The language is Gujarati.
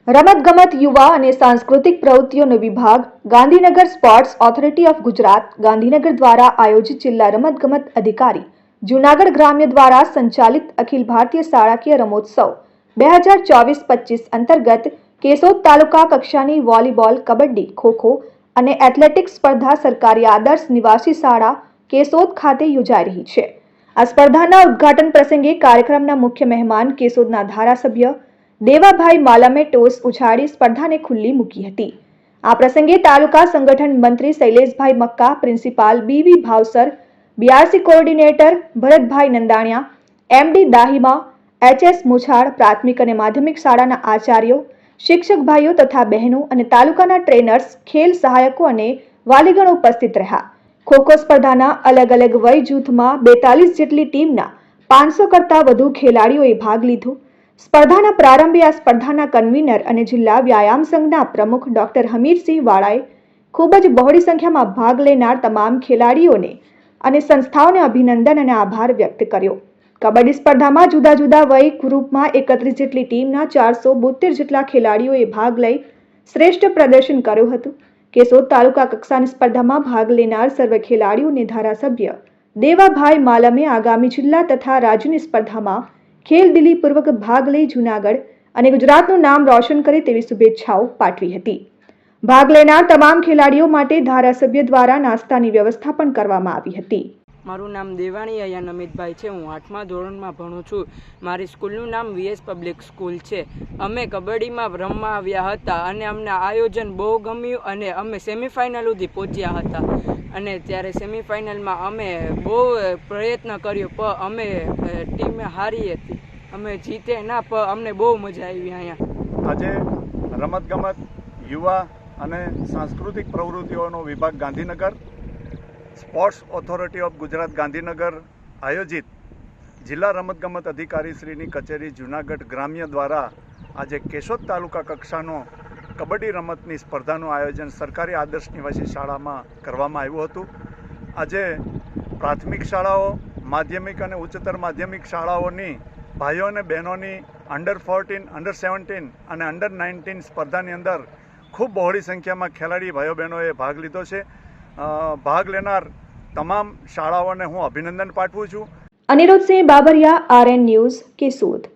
રમતગમત યુવા અને સાંસ્કૃતિક પ્રવૃત્તિઓનો વિભાગ Gandhinagar sports authority of Gujarat Gandhinagar દ્વારા આયોજિત જિલ્લા રમતગમત અધિકારી જૂનાગઢ ગ્રામ્ય દ્વારા સંચાલિત અખિલ ભારતીય શાળાકીય રમોત્સવ 2024-25 અંતર્ગત કેશોદ તાલુકા કક્ષાની વોલીબોલ, કબડ્ડી, ખોખો અને એથ્લેટિક્સ સ્પર્ધા સરકારી આદર્શ નિવાસી શાળા કેશોદ ખાતે યોજાઈ રહી છે। આ સ્પર્ધાના ઉદ્ઘાટન પ્રસંગે કાર્યક્રમના મુખ્ય મહેમાન કેશોદના ધારાસભ્ય દેવાભાઈ માલમે ટોસ ઉછાળી સ્પર્ધાને ખુલ્લી મૂકી હતી। આ પ્રસંગે તાલુકા સંગઠન મંત્રી Shaileshbhai Makka, principal BV Bhavsar, BRC coordinator Bharatbhai Nandaniya, MD Dahima, HS Muchhal, પ્રાથમિક અને માધ્યમિક શાળાના આચાર્યો, શિક્ષક ભાઈઓ તથા બહેનો અને તાલુકાના ટ્રેનર્સ, ખેલ સહાયકો અને વાલીગણો ઉપસ્થિત રહ્યા। ખોખો સ્પર્ધાના અલગ અલગ વય જૂથમાં 42 જેટલી ટીમના 500 કરતાં વધુ ખેલાડીઓએ ભાગ લીધો। સ્પર્ધાના પ્રારંભે આ સ્પર્ધાના કન્વીનર અને જિલ્લા વ્યાયામ સંઘના પ્રમુખ ડોક્ટર હમીરસિંહ વાળાએ ખૂબ જ બહોળી સંખ્યામાં ભાગ લેનાર તમામ ખેલાડીઓને અને સંસ્થાઓને અભિનંદન અને આભાર વ્યક્ત કર્યો। કબડ્ડી સ્પર્ધામાં જુદા જુદા વય ગ્રુપમાં 31 જેટલી ટીમના 472 જેટલા ખેલાડીઓએ ભાગ લઈ શ્રેષ્ઠ પ્રદર્શન કર્યું હતું। કેશોદ તાલુકા કક્ષાની સ્પર્ધામાં ભાગ લેનાર સર્વ ખેલાડીઓને ધારાસભ્ય દેવાભાઈ માલમે આગામી જિલ્લા તથા રાજ્યની સ્પર્ધામાં ખેલદિલીપૂર્વક ભાગ લઈ જૂનાગઢ અને ગુજરાતનું નામ રોશન કરે તેવી શુભેચ્છાઓ પાઠવી હતી। ભાગ લેનાર તમામ ખેલાડીઓ માટે ધારાસભ્ય દ્વારા નાસ્તાની વ્યવસ્થા પણ કરવામાં આવી હતી। મારું નામ દેવાણી અય્યા નમિતભાઈ છે। હું 8મા ધોરણમાં ભણું છું। મારી સ્કૂલનું નામ વીએસ પબ્લિક સ્કૂલ છે। અમે કબડ્ડીમાં રમવા આવ્યા હતા અને અમને આયોજન બહુ ગમ્યું અને અમે સેમિફાઇનલ સુધી પહોંચ્યા હતા અને ત્યારે સેમિફાઇનલમાં અમે બહુ પ્રયત્ન કર્યો પણ અમે ટીમે હારી હતી। અમે જીતે ના પણ અમને બહુ મજા આવી। અહીંયા આજે રમતગમત યુવા અને સાંસ્કૃતિક પ્રવૃત્તિઓનો વિભાગ Gandhinagar sports authority of Gujarat Gandhinagar આયોજિત જિલ્લા રમતગમત અધિકારી શ્રીની કચેરી જૂનાગઢ ગ્રામ્ય દ્વારા આજે કેશોદ તાલુકા કક્ષાનો કબડ્ડી રમતની સ્પર્ધાનું આયોજન સરકારી આદર્શ નિવાસી શાળામાં કરવામાં આવ્યું હતું। આજે પ્રાથમિક શાળાઓ, માધ્યમિક અને ઉચ્ચતર માધ્યમિક શાળાઓની ભાઈઓ અને બહેનોની અંડર 14, અંડર 17 અને અંડર 19 સ્પર્ધાની અંદર ખૂબ બહોળી સંખ્યામાં ખેલાડી ભાઈઓ બહેનોએ ભાગ લીધો છે। ભાગ લેનાર તમામ શાળાઓને હું અભિનંદન પાઠવું છું। Aniruddhsinh Babariya, RN news, Keshod.